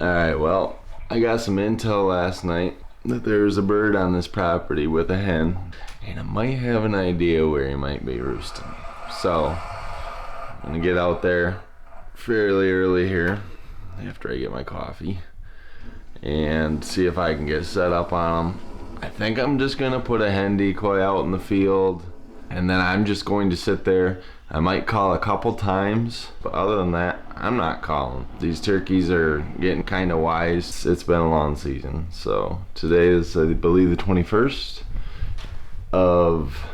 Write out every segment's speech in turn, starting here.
Alright, well, I got some intel last night that there's a bird on this property with a hen, and I might have an idea where he might be roosting. So, I'm gonna get out there fairly early here after I get my coffee and see if I can get set up on him. I think I'm just gonna put a hen decoy out in the field, and then I'm just going to sit there. I might call a couple times, but other than that, I'm not calling. These turkeys are getting kind of wise. It's been a long season. So today is, I believe, the 21st of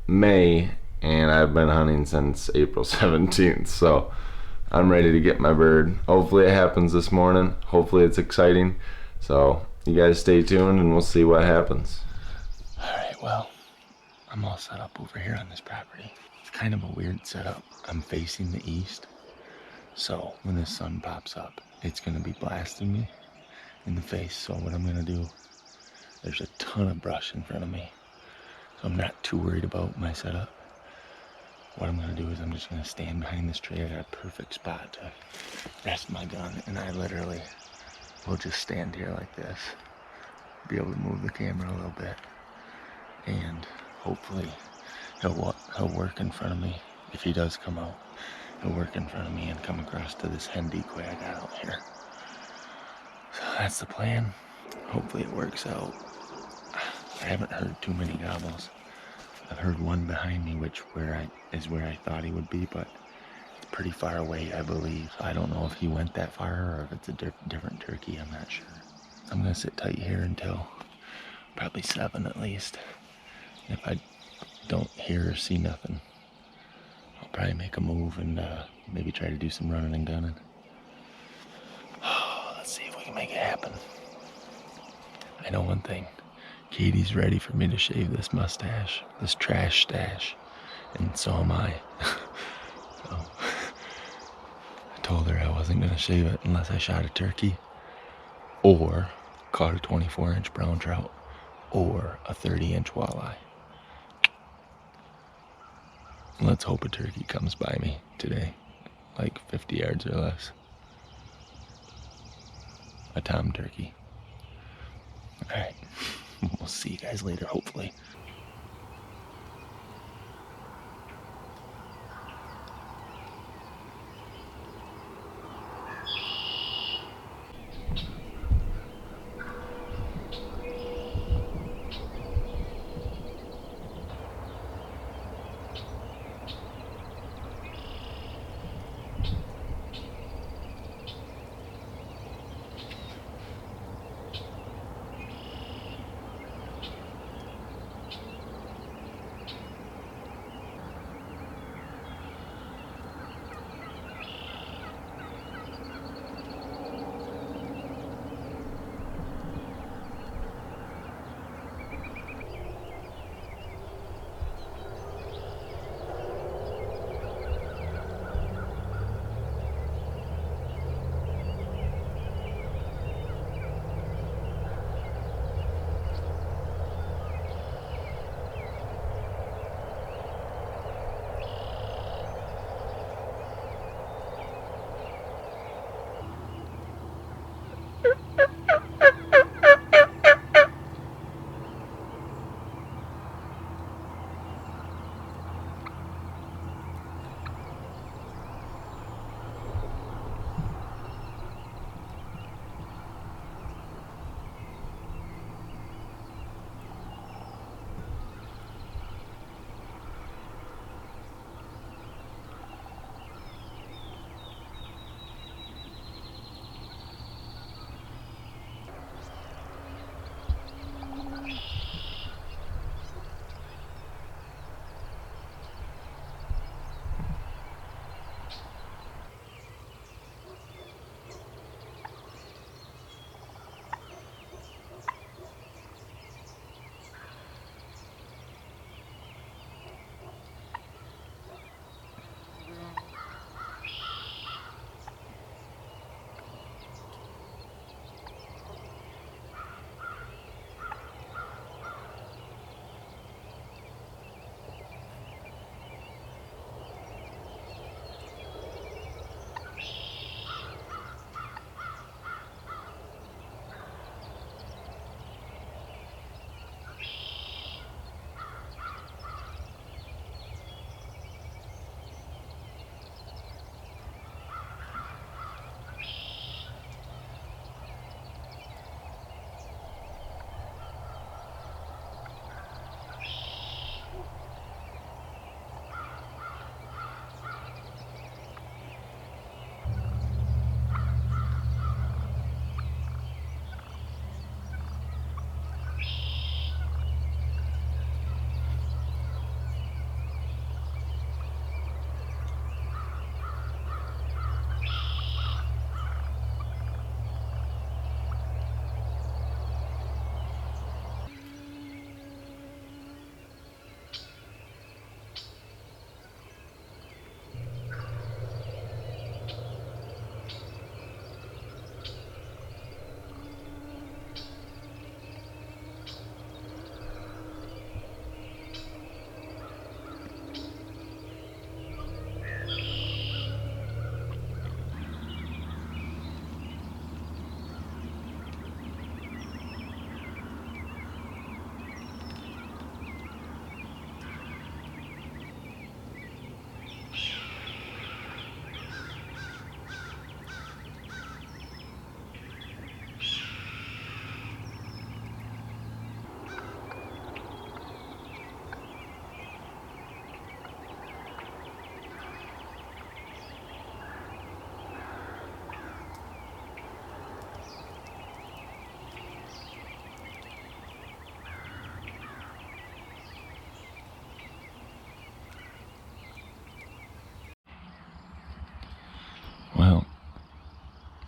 May, and I've been hunting since April 17th. So I'm ready to get my bird. Hopefully it happens this morning. Hopefully it's exciting. So you guys stay tuned and we'll see what happens. All right, well, I'm all set up over here on this property. It's kind of a weird setup. I'm facing the east, so when the sun pops up, it's gonna be blasting me in the face. So what I'm gonna do, there's a ton of brush in front of me, so I'm not too worried about my setup. What I'm gonna do is I'm just gonna stand behind this tree. I got a perfect spot to rest my gun, and I literally will just stand here like this, be able to move the camera a little bit, and hopefully he'll work in front of me. If he does come out, he'll work in front of me and come across to this hen decoy I got out here. So that's the plan. Hopefully it works out. I haven't heard too many gobbles. I've heard one behind me, which is where I thought he would be, but it's pretty far away, I believe. So I don't know if he went that far or if it's a different turkey. I'm not sure. I'm gonna sit tight here until probably 7 at least. If I don't hear or see nothing, I'll probably make a move and maybe try to do some running and gunning. Let's see if we can make it happen. I know one thing. Katie's ready for me to shave this mustache, this trash stash, and so am I. So I told her I wasn't gonna shave it unless I shot a turkey or caught a 24-inch brown trout or a 30-inch walleye. Let's hope a turkey comes by me today, like 50 yards or less. A tom turkey. All right, we'll see you guys later, hopefully.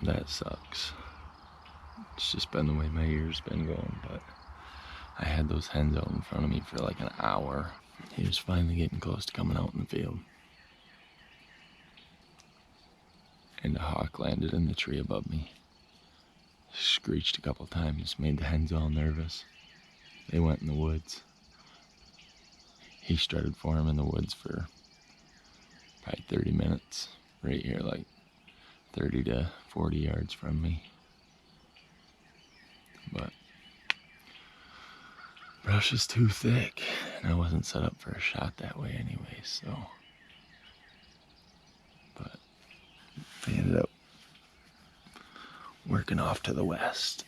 That sucks. It's just been the way my year's been going, but I had those hens out in front of me for like an hour. He was finally getting close to coming out in the field. And a hawk landed in the tree above me. Screeched a couple times, made the hens all nervous. They went in the woods. He strutted for him in the woods for probably 30 minutes, right here, like 30 to 40 yards from me. But brush is too thick, and I wasn't set up for a shot that way anyway, so. But they ended up working off to the west,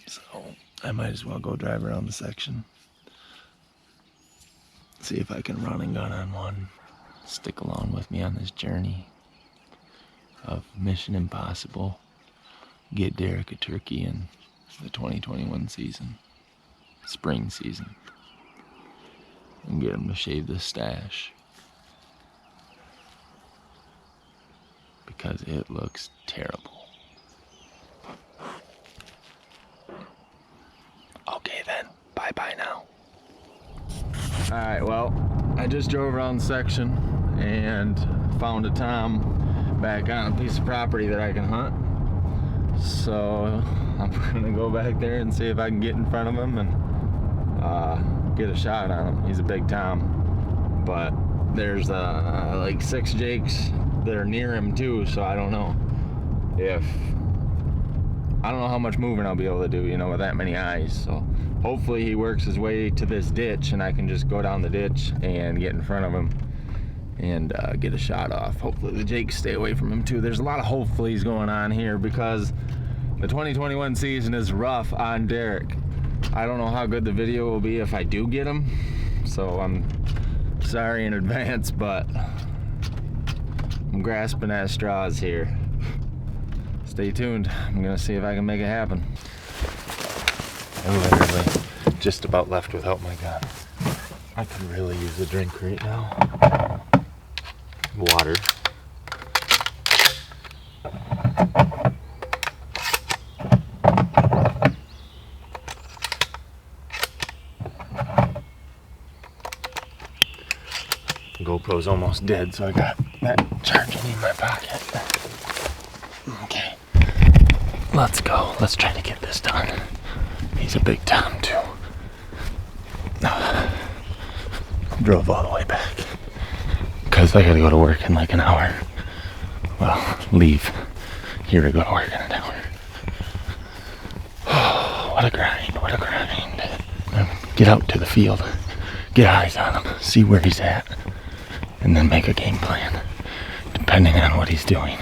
so I might as well go drive around the section, see if I can run and gun on one. Stick along with me on this journey of Mission Impossible. Get Derrick a turkey in the 2021 season, spring season, and get him to shave the stash, because it looks terrible. Okay then, bye-bye now. Alright, well, I just drove around the section and found a tom back on a piece of property that I can hunt. So I'm gonna go back there and see if I can get in front of him and get a shot on him. He's a big tom, but there's like 6 jakes that are near him too, so I don't know how much moving I'll be able to do, you know, with that many eyes. So hopefully he works his way to this ditch and I can just go down the ditch and get in front of him and get a shot off. Hopefully the jakes stay away from him too. There's a lot of hopefullys going on here because the 2021 season is rough on Derrick. I don't know how good the video will be if I do get him, so I'm sorry in advance, but I'm grasping at straws here. Stay tuned. I'm gonna see if I can make it happen. I'm literally just about left without my gun. I could really use a drink right now. Water. GoPro's almost dead, so I got that charging in my pocket. Okay, let's go. Let's try to get this done. He's a big tom too. Drove all the way back because I gotta go to work in like an hour. Well, leave here to go to work in an hour. Oh, what a grind, what a grind. Get out to the field, get eyes on him, see where he's at, and then make a game plan depending on what he's doing.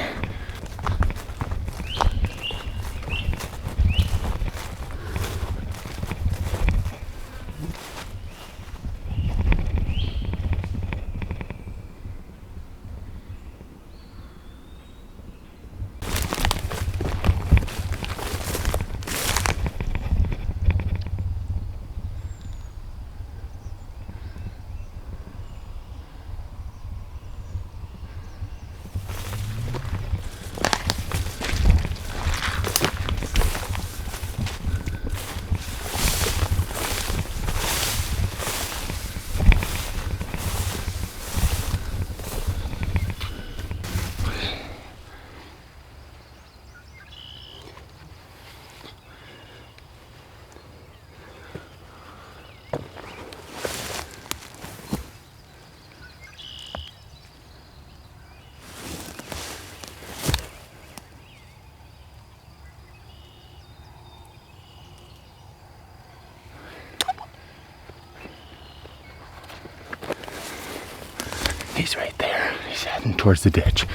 He's right there. He's heading towards the ditch.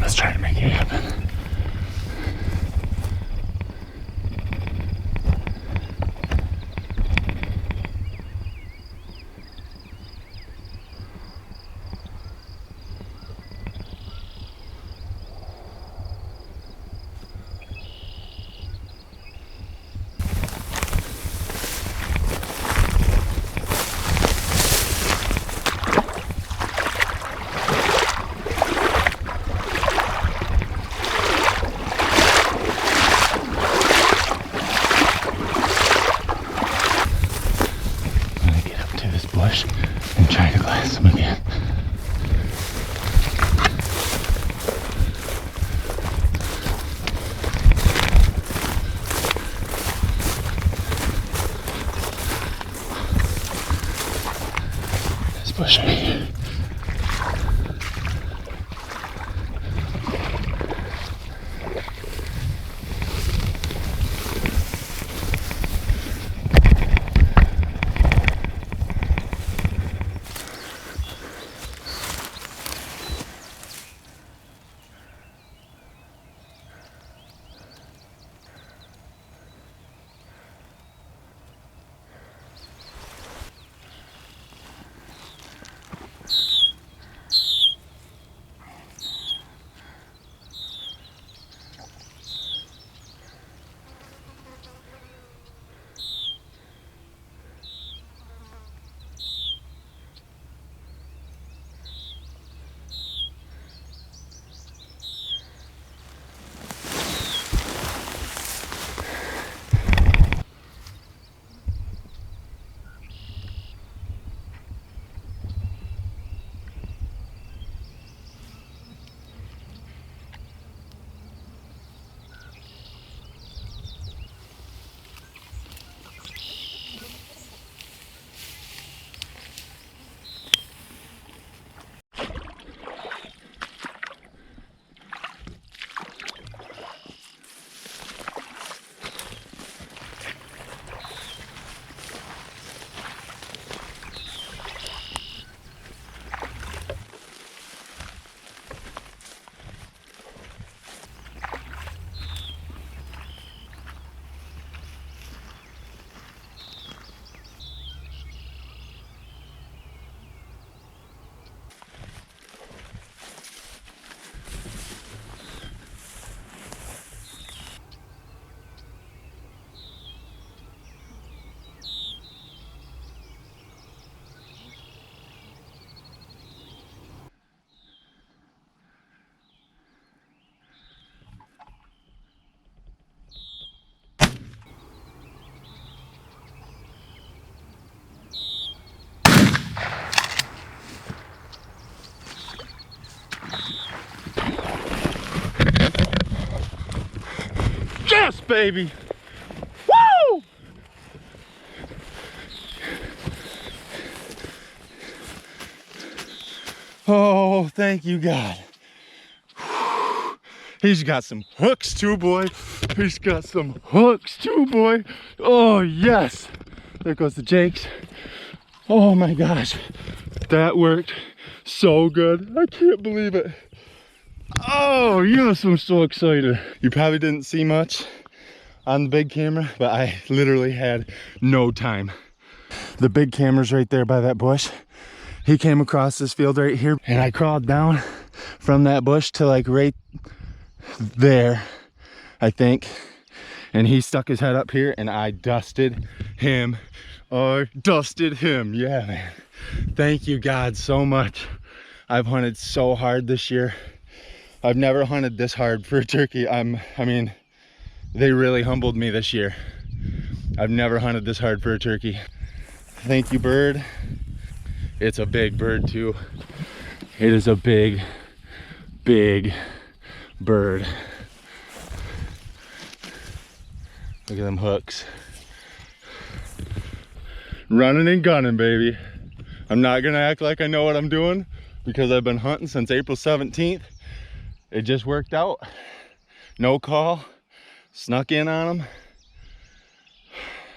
Let's try to make it happen. baby. Woo! Oh, thank you, God. He's got some hooks too, boy. He's got some hooks too, boy. Oh, yes. There goes the jakes. Oh my gosh. That worked so good. I can't believe it. Oh, yes, I'm so excited. You probably didn't see much on the big camera, but I literally had no time. The big camera's right there by that bush. He came across this field right here, and I crawled down from that bush to like right there, I think, and he stuck his head up here and I dusted him. Yeah, man. Thank you, God, so much. I've hunted so hard this year. I've never hunted this hard for a turkey. I mean, they really humbled me this year. I've never hunted this hard for a turkey. Thank you, bird. It's a big bird too. It is a big, big bird. Look at them hooks. Running and gunning, baby. I'm not gonna act like I know what I'm doing because I've been hunting since April 17th. It just worked out. No call, snuck in on them.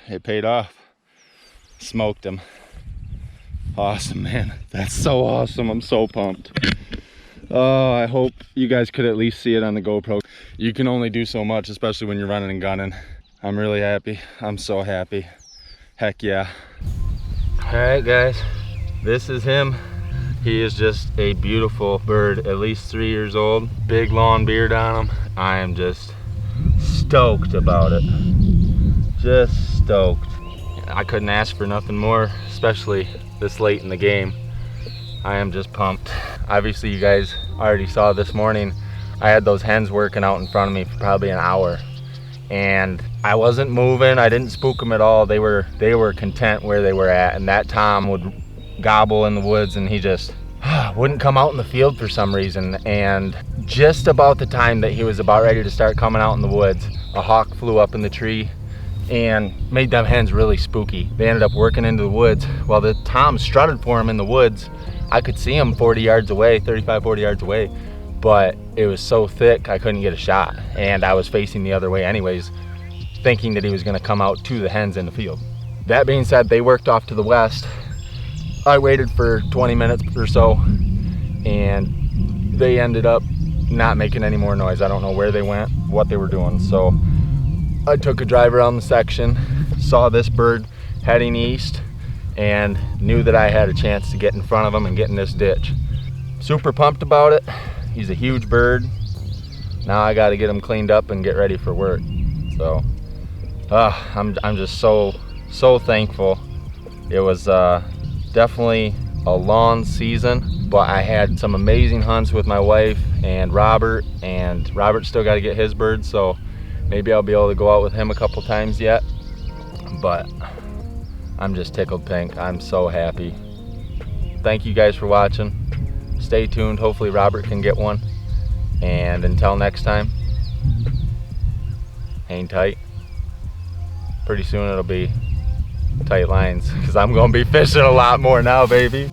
It paid off. Smoked them. Awesome, man. That's so awesome. I'm so pumped. Oh, I hope you guys could at least see it on the GoPro. You can only do so much, especially when you're running and gunning. I'm really happy. I'm so happy. Heck yeah. All right, guys, this is him. He is just a beautiful bird, at least 3 years old. Big long beard on him. I am just stoked about it. Just stoked. I couldn't ask for nothing more, especially this late in the game. I am just pumped. Obviously, you guys already saw this morning, I had those hens working out in front of me for probably an hour. And I wasn't moving, I didn't spook them at all. They were content where they were at. And that Tom would gobble in the woods and he just wouldn't come out in the field for some reason. And just about the time that he was about ready to start coming out in the woods, a hawk flew up in the tree and made them hens really spooky. They ended up working into the woods. While the Tom strutted for him in the woods, I could see him 40 yards away, 35, 40 yards away, but it was so thick I couldn't get a shot. And I was facing the other way anyways, thinking that he was gonna come out to the hens in the field. That being said, they worked off to the west. I waited for 20 minutes or so and they ended up not making any more noise. I don't know where they went, what they were doing. So I took a drive around the section, saw this bird heading east, and knew that I had a chance to get in front of him and get in this ditch. Super pumped about it. He's a huge bird. Now I got to get him cleaned up and get ready for work. So I'm just so thankful. It was definitely a long season, but I had some amazing hunts with my wife and Robert still got to get his bird, so maybe I'll be able to go out with him a couple times yet, but I'm just tickled pink. I'm so happy. Thank you guys for watching. Stay tuned. Hopefully Robert can get one. And until next time, hang tight. Pretty soon it'll be tight lines because I'm going to be fishing a lot more now, baby.